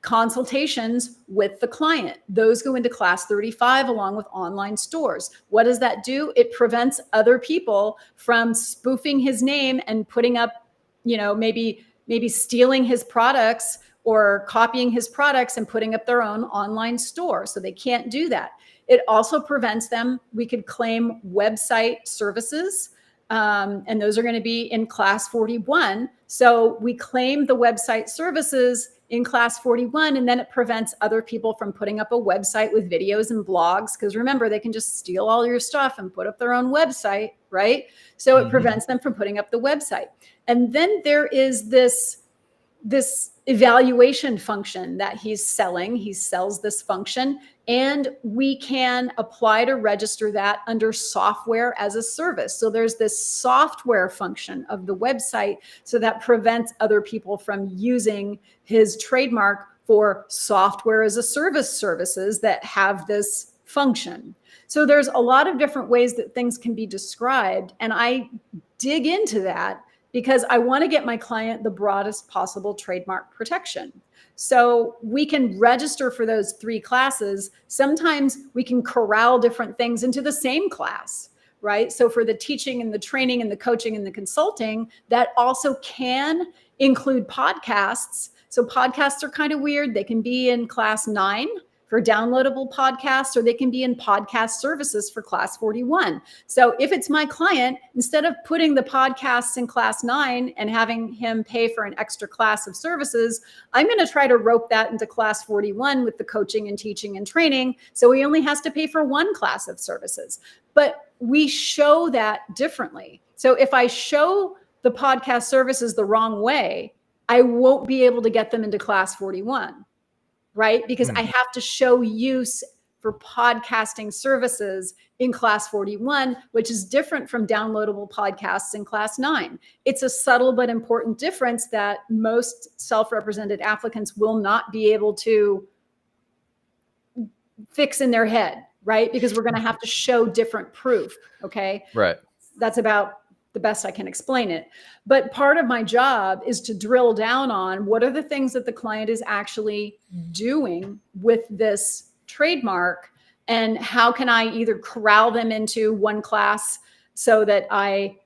[SPEAKER 7] consultations with the client. Those go into class 35 along with online stores. What does that do? It prevents other people from spoofing his name and putting up, maybe stealing his products or copying his products and putting up their own online store. So they can't do that. It also prevents them. We could claim website services, and those are going to be in class 41. So we claim the website services in class 41, and then it prevents other people from putting up a website with videos and blogs, because remember, they can just steal all your stuff and put up their own website, right? So it prevents them from putting up the website. And then there is this evaluation function that he's selling. He sells this function, and we can apply to register that under software as a service. So there's this software function of the website, so that prevents other people from using his trademark for software as a service services that have this function. So there's a lot of different ways that things can be described, and I dig into that because I want to get my client the broadest possible trademark protection. So we can register for those 3 classes. Sometimes we can corral different things into the same class, right? So for the teaching and the training and the coaching and the consulting, that also can include podcasts. So podcasts are kind of weird. They can be in class 9 for downloadable podcasts, or they can be in podcast services for class 41. So if it's my client, instead of putting the podcasts in class 9 and having him pay for an extra class of services, I'm going to try to rope that into class 41 with the coaching and teaching and training. So he only has to pay for 1 class of services. But we show that differently. So if I show the podcast services the wrong way, I won't be able to get them into class 41. Right? Because I have to show use for podcasting services in class 41, which is different from downloadable podcasts in class 9. It's a subtle but important difference that most self-represented applicants will not be able to fix in their head, right? Because we're going to have to show different proof. Okay.
[SPEAKER 1] Right.
[SPEAKER 7] That's about the best I can explain it. But part of my job is to drill down on what are the things that the client is actually doing with this trademark, and how can I either corral them into one class so that I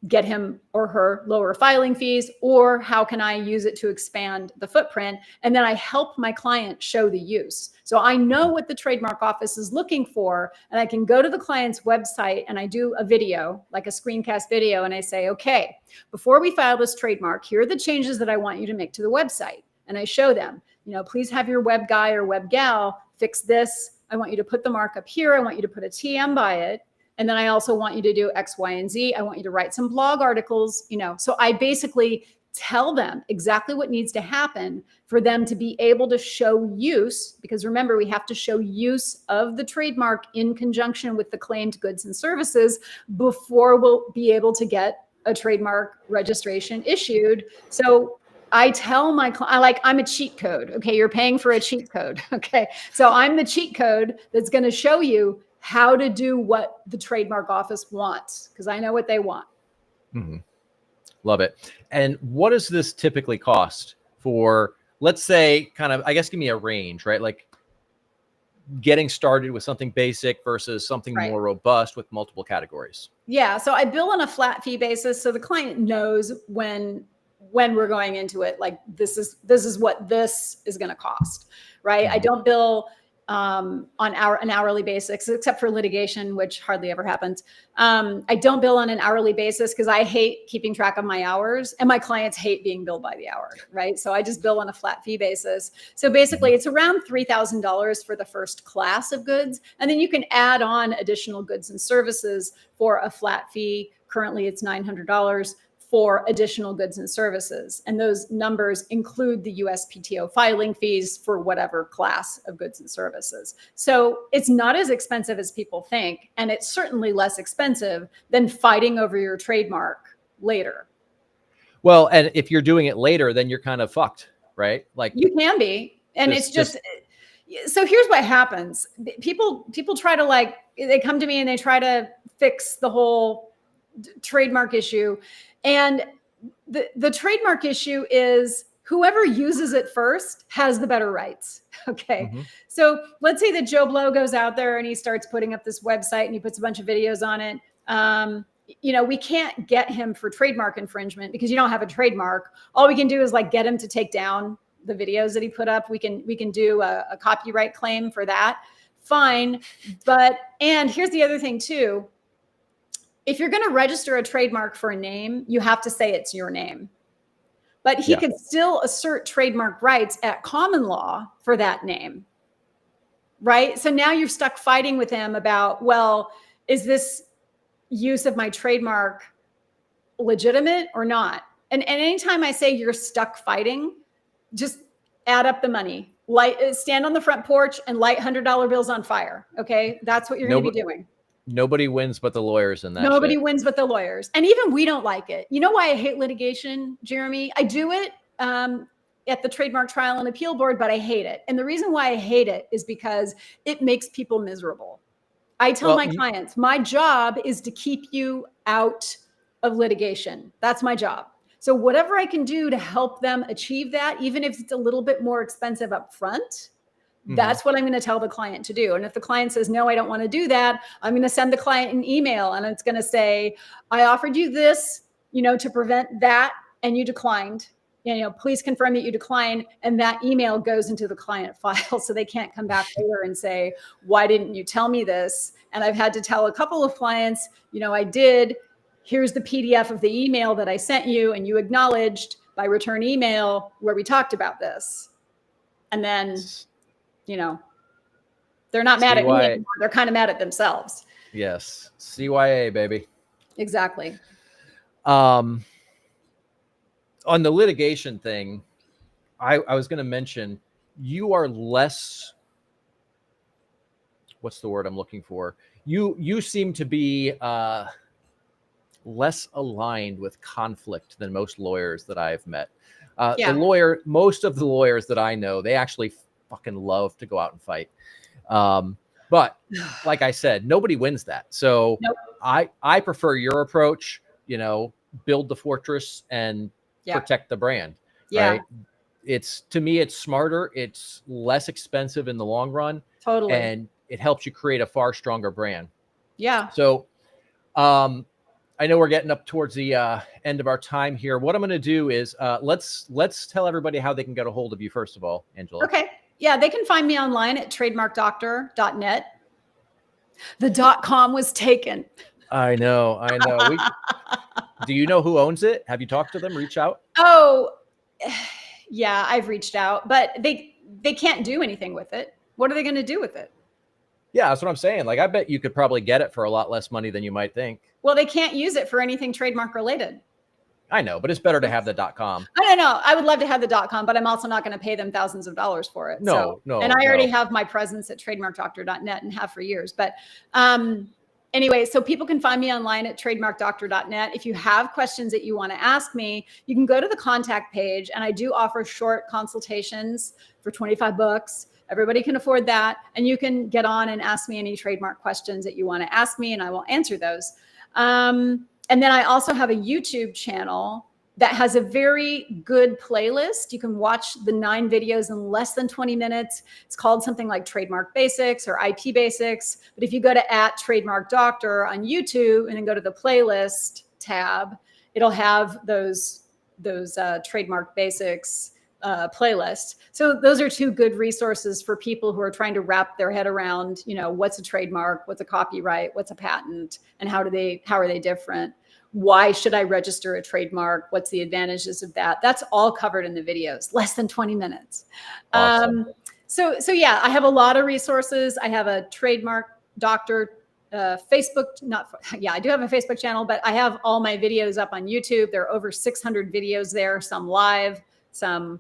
[SPEAKER 7] get him or her lower filing fees, or how can I use it to expand the footprint? And then I help my client show the use. So I know what the trademark office is looking for, and I can go to the client's website and I do a video, like a screencast video, and I say, okay, before we file this trademark, here are the changes that I want you to make to the website. And I show them, please have your web guy or web gal fix this. I want you to put the markup here. I want you to put a TM by it. And then I also want you to do X, Y, and Z. I want you to write some blog articles, So I basically tell them exactly what needs to happen for them to be able to show use, because remember, we have to show use of the trademark in conjunction with the claimed goods and services before we'll be able to get a trademark registration issued. So I tell my client, I'm a cheat code. Okay, you're paying for a cheat code. Okay, so I'm the cheat code that's going to show you how to do what the trademark office wants, because I know what they want.
[SPEAKER 1] Mm-hmm. Love it. And what does this typically cost for, let's say, give me a range, right? Like getting started with something basic versus something more robust with multiple categories.
[SPEAKER 7] Yeah. So I bill on a flat fee basis. So the client knows when we're going into it, like this is what this is going to cost, right? I don't bill an hourly basis, except for litigation, which hardly ever happens. I don't bill on an hourly basis because I hate keeping track of my hours, and my clients hate being billed by the hour, right? So I just bill on a flat fee basis. So basically it's around $3,000 for the first class of goods. And then you can add on additional goods and services for a flat fee. Currently it's $900 for additional goods and services. And those numbers include the USPTO filing fees for whatever class of goods and services. So it's not as expensive as people think. And it's certainly less expensive than fighting over your trademark later.
[SPEAKER 1] Well, and if you're doing it later, then you're kind of fucked, right? Like
[SPEAKER 7] you can be. And it's just so here's what happens. People try to they come to me and they try to fix the whole trademark issue. And the trademark issue is whoever uses it first has the better rights. Okay. Mm-hmm. So let's say that Joe Blow goes out there and he starts putting up this website and he puts a bunch of videos on it. We can't get him for trademark infringement because you don't have a trademark. All we can do is get him to take down the videos that he put up. We can do a copyright claim for that. Fine. And here's the other thing too. If you're going to register a trademark for a name, you have to say it's your name. But he could still assert trademark rights at common law for that name, right? So now you're stuck fighting with him about, well, is this use of my trademark legitimate or not? And anytime I say you're stuck fighting, just add up the money. Stand on the front porch and light $100 bills on fire, okay? That's what you're going to be doing.
[SPEAKER 1] Nobody wins but the lawyers in that.
[SPEAKER 7] Nobody wins but the lawyers. And even we don't like it. You know why I hate litigation, Jeremy? I do it at the Trademark Trial and Appeal Board, but I hate it. And the reason why I hate it is because it makes people miserable. I tell my clients, my job is to keep you out of litigation. That's my job. So whatever I can do to help them achieve that, even if it's a little bit more expensive up front, that's what I'm going to tell the client to do. And if the client says, no, I don't want to do that, I'm going to send the client an email and it's going to say, I offered you this, to prevent that. And you declined, please confirm that you declined. And that email goes into the client file. So they can't come back later and say, why didn't you tell me this? And I've had to tell a couple of clients, I did, here's the PDF of the email that I sent you. And you acknowledged by return email where we talked about this. And then they're not mad at me anymore. They're kind of mad at themselves.
[SPEAKER 1] Yes. CYA, baby.
[SPEAKER 7] Exactly.
[SPEAKER 1] On the litigation thing, I was going to mention, you are less, what's the word I'm looking for? You seem to be less aligned with conflict than most lawyers that I've met. Most of the lawyers that I know, they actually fucking love to go out and fight. But like I said, nobody wins that. So I prefer your approach, build the fortress and protect the brand. Right? To me, it's smarter. It's less expensive in the long run.
[SPEAKER 7] Totally.
[SPEAKER 1] And it helps you create a far stronger brand.
[SPEAKER 7] Yeah.
[SPEAKER 1] So, I know we're getting up towards the end of our time here. What I'm going to do is let's tell everybody how they can get a hold of you, first of all, Angela.
[SPEAKER 7] Okay. Yeah, they can find me online at trademarkdoctor.net. The .com was taken.
[SPEAKER 1] I know. Do you know who owns it? Have you talked to them? Reach out?
[SPEAKER 7] Oh, yeah, I've reached out, but they can't do anything with it. What are they going to do with it?
[SPEAKER 1] Yeah, that's what I'm saying. I bet you could probably get it for a lot less money than you might think.
[SPEAKER 7] Well, they can't use it for anything trademark related.
[SPEAKER 1] I know, but it's better to have the .com.
[SPEAKER 7] I don't know. I would love to have the .com, but I'm also not going to pay them thousands of dollars for it.
[SPEAKER 1] No.
[SPEAKER 7] And I already have my presence at trademarkdoctor.net and have for years. But anyway, so people can find me online at trademarkdoctor.net. If you have questions that you want to ask me, you can go to the contact page, and I do offer short consultations for $25. Everybody can afford that. And you can get on and ask me any trademark questions that you want to ask me, and I will answer those. And then I also have a YouTube channel that has a very good playlist. You can watch the 9 videos in less than 20 minutes. It's called something like Trademark Basics or IP Basics. But if you go to @TrademarkDoctor on YouTube and then go to the playlist tab, it'll have those Trademark Basics playlist. So those are two good resources for people who are trying to wrap their head around, what's a trademark, what's a copyright, what's a patent, and how are they different? Why should I register a trademark? What's the advantages of that? That's all covered in the videos, less than 20 minutes.
[SPEAKER 1] Awesome.
[SPEAKER 7] So yeah, I have a lot of resources. I have a trademark doctor Facebook, I do have a Facebook channel, but I have all my videos up on YouTube. There are over 600 videos there, some live, some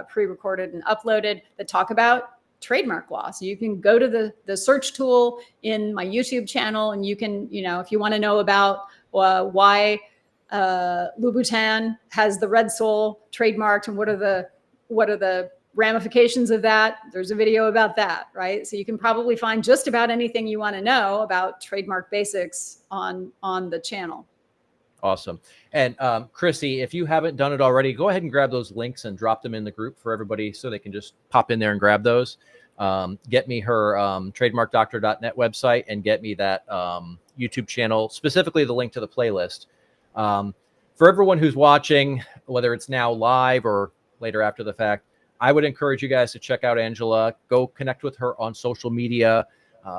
[SPEAKER 7] pre-recorded and uploaded, that talk about trademark law. So you can go to the search tool in my YouTube channel, and you can, if you want to know about why Louboutin has the Red Soul trademarked and what are the ramifications of that, there's a video about that, right? So you can probably find just about anything you want to know about trademark basics on the channel.
[SPEAKER 1] Awesome. And Chrissy, if you haven't done it already, go ahead and grab those links and drop them in the group for everybody so they can just pop in there and grab those. Get me her trademarkdoctor.net website, and get me that YouTube channel, specifically the link to the playlist. For everyone who's watching, whether it's now live or later after the fact, I would encourage you guys to check out Angela. Go connect with her on social media,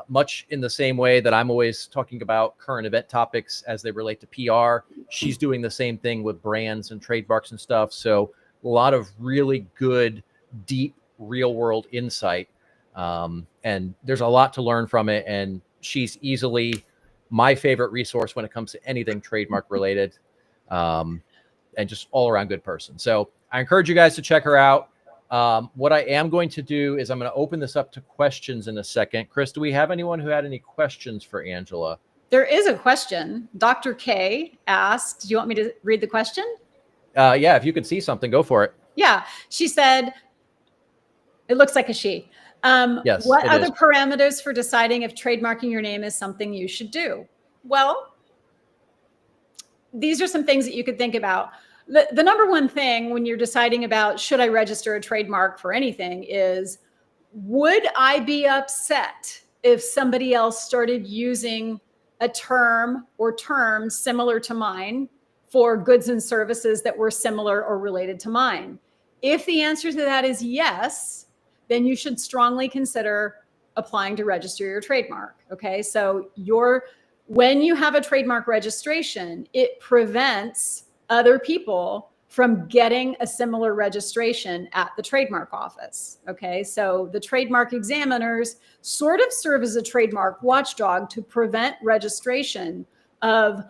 [SPEAKER 1] much in the same way that I'm always talking about current event topics as they relate to PR. She's doing the same thing with brands and trademarks and stuff. So a lot of really good, deep, real world insight. And there's a lot to learn from it. And she's easily my favorite resource when it comes to anything trademark related, and just all around good person. So I encourage you guys to check her out. What I am going to do is I'm going to open this up to questions in a second. Chris, do we have anyone who had any questions for Angela?
[SPEAKER 7] There is a question. Dr. K asked, do you want me to read the question?
[SPEAKER 1] Yeah, if you could see something, go for it.
[SPEAKER 7] Yeah. She said, it looks like a she.
[SPEAKER 1] Yes,
[SPEAKER 7] what are
[SPEAKER 1] is.
[SPEAKER 7] the parameters for deciding if trademarking your name is something you should do? Well, these are some things that you could think about. The number one thing when you're deciding about should I register a trademark for anything is, would I be upset if somebody else started using a term or terms similar to mine for goods and services that were similar or related to mine? If the answer to that is yes, then you should strongly consider applying to register your trademark. Okay, so when you have a trademark registration, it prevents other people from getting a similar registration at the trademark office. Okay, so the trademark examiners sort of serve as a trademark watchdog to prevent registration of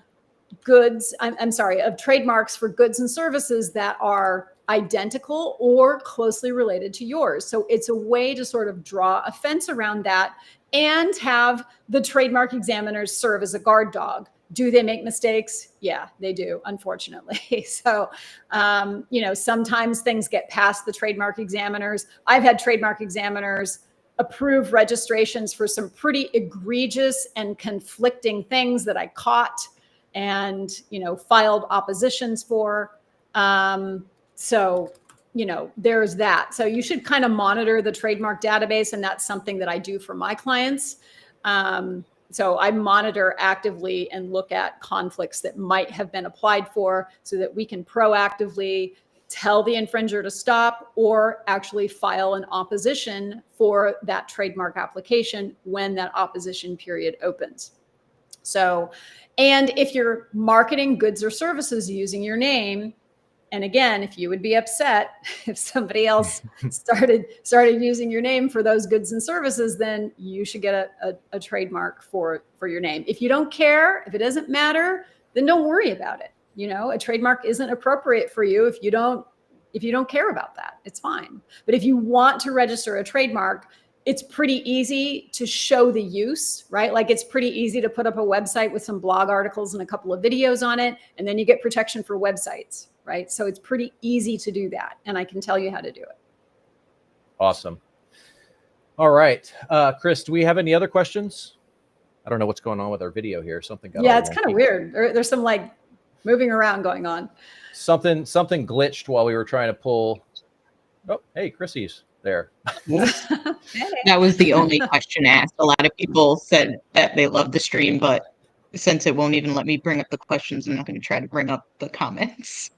[SPEAKER 7] of trademarks for goods and services that are identical or closely related to yours. So it's a way to sort of draw a fence around that and have the trademark examiners serve as a guard dog. Do they make mistakes? Yeah, they do, unfortunately. So, sometimes things get past the trademark examiners. I've had trademark examiners approve registrations for some pretty egregious and conflicting things that I caught and, filed oppositions for. So, there's that. So you should kind of monitor the trademark database, and that's something that I do for my clients. So I monitor actively and look at conflicts that might have been applied for so that we can proactively tell the infringer to stop or actually file an opposition for that trademark application when that opposition period opens. So, and if you're marketing goods or services using your name, and again, if you would be upset if somebody else started using your name for those goods and services, then you should get a trademark for your name. If you don't care, if it doesn't matter, then don't worry about it. A trademark isn't appropriate for you if you don't care about that. It's fine. But if you want to register a trademark, it's pretty easy to show the use, right? Like it's pretty easy to put up a website with some blog articles and a couple of videos on it, and then you get protection for websites. Right. So it's pretty easy to do that. And I can tell you how to do it.
[SPEAKER 1] Awesome. All right. Chris, do we have any other questions? I don't know what's going on with our video here. Something got
[SPEAKER 7] it's kind of weird. There's some like moving around going on.
[SPEAKER 1] Something glitched while we were trying to pull. Oh, hey, Chrissy's there.
[SPEAKER 8] That was the only question asked. A lot of people said that they love the stream, but since it won't even let me bring up the questions, I'm not going to try to bring up the comments.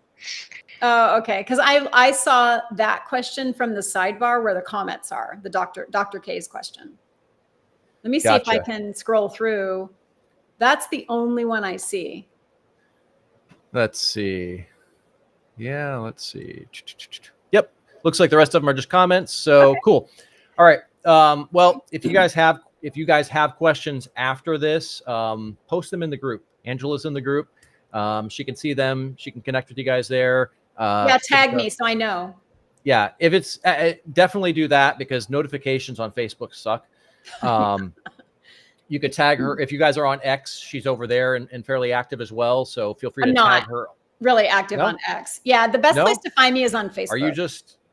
[SPEAKER 7] Oh, okay. Because I saw that question from the sidebar where the comments are, the Dr. K's question. Let me see if I
[SPEAKER 1] Gotcha.
[SPEAKER 7] can scroll through. That's the only one I see.
[SPEAKER 1] Let's see. Yeah, let's see. Yep. Looks like the rest of them are just comments. So
[SPEAKER 7] Okay.
[SPEAKER 1] cool. All right. Well, if you guys have questions after this, post them in the group. Angela's in the group. She can see them. She can connect with you guys there.
[SPEAKER 7] Yeah, tag me so I know.
[SPEAKER 1] Yeah, if it's definitely do that because notifications on Facebook suck. You could tag her if you guys are on X. She's over there and fairly active as well. So feel free to tag her.
[SPEAKER 7] Really active on X. Yeah, the best place to find me is on Facebook.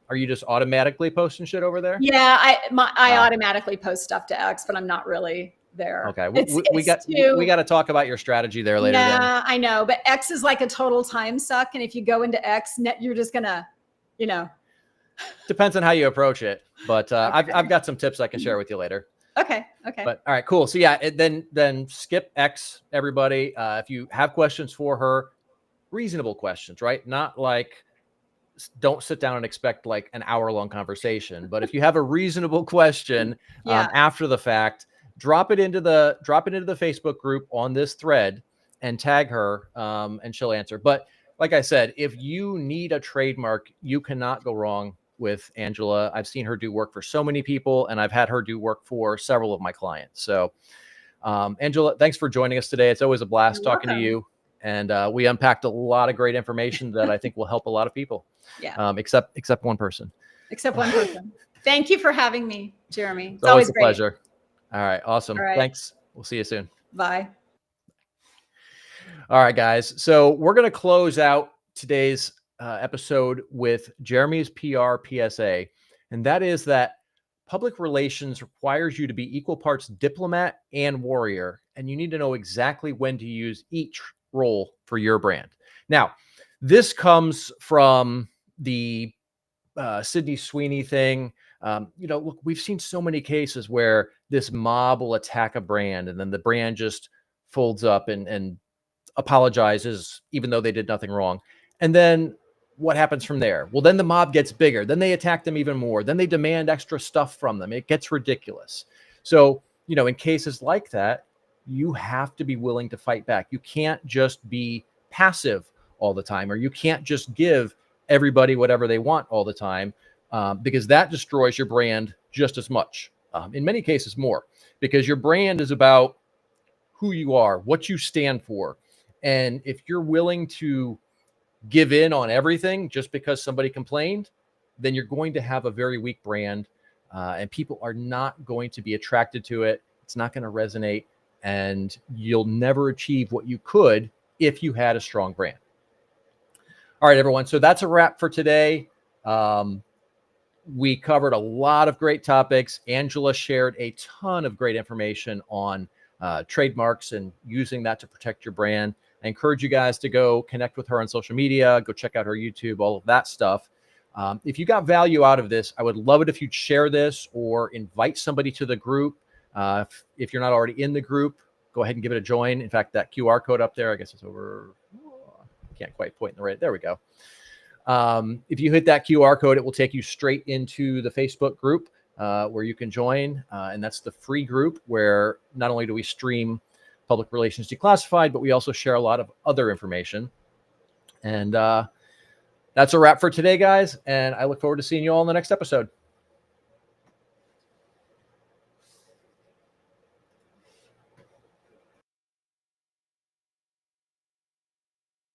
[SPEAKER 1] Are you just automatically posting shit over there?
[SPEAKER 7] Yeah, I automatically post stuff to X, but I'm not really there.
[SPEAKER 1] Okay, we got to talk about your strategy there later.
[SPEAKER 7] Yeah,
[SPEAKER 1] then.
[SPEAKER 7] I know, but X is like a total time suck, and if you go into X, you're just gonna,
[SPEAKER 1] Depends on how you approach it, but okay. I've got some tips I can share with you later.
[SPEAKER 7] Okay.
[SPEAKER 1] But all right, cool. So yeah, then skip X, everybody. If you have questions for her, reasonable questions, right? Not like don't sit down and expect like an hour-long conversation. But if you have a reasonable question after the fact, drop it into the Facebook group on this thread and tag her, and she'll answer. But like I said, if you need a trademark, you cannot go wrong with Angela. I've seen her do work for so many people, and I've had her do work for several of my clients. So, Angela, thanks for joining us today. It's always a blast talking to you. And we unpacked a lot of great information that I think will help a lot of people.
[SPEAKER 7] Yeah.
[SPEAKER 1] Except one person.
[SPEAKER 7] Except one person. Thank you for having me, Jeremy.
[SPEAKER 1] It's always a pleasure. All right. Awesome.
[SPEAKER 7] All right.
[SPEAKER 1] Thanks. We'll see you soon.
[SPEAKER 7] Bye.
[SPEAKER 1] All right, guys. So we're going to close out today's episode with Jeremy's PR PSA. And that is that public relations requires you to be equal parts diplomat and warrior. And you need to know exactly when to use each role for your brand. Now, this comes from the Sydney Sweeney thing. Look, we've seen so many cases where this mob will attack a brand and then the brand just folds up and apologizes, even though they did nothing wrong. And then what happens from there? Well, then the mob gets bigger. Then they attack them even more. Then they demand extra stuff from them. It gets ridiculous. So, in cases like that, you have to be willing to fight back. You can't just be passive all the time, or you can't just give everybody whatever they want all the time, because that destroys your brand just as much. In many cases more, because your brand is about who you are, what you stand for. And if you're willing to give in on everything just because somebody complained, then you're going to have a very weak brand, and people are not going to be attracted to it. It's not going to resonate, and you'll never achieve what you could if you had a strong brand. All right, everyone. So that's a wrap for today. We covered a lot of great topics. Angela shared a ton of great information on trademarks and using that to protect your brand. I encourage you guys to go connect with her on social media, go check out her YouTube, all of that stuff. If you got value out of this, I would love it if you'd share this or invite somebody to the group. If you're not already in the group, go ahead and give it a join. In fact, that QR code up there, I guess it's over. I can't quite point in the right. There we go. If you hit that QR code, it will take you straight into the Facebook group where you can join. And that's the free group where not only do we stream Public Relations Declassified, but we also share a lot of other information. And that's a wrap for today, guys. And I look forward to seeing you all in the next episode.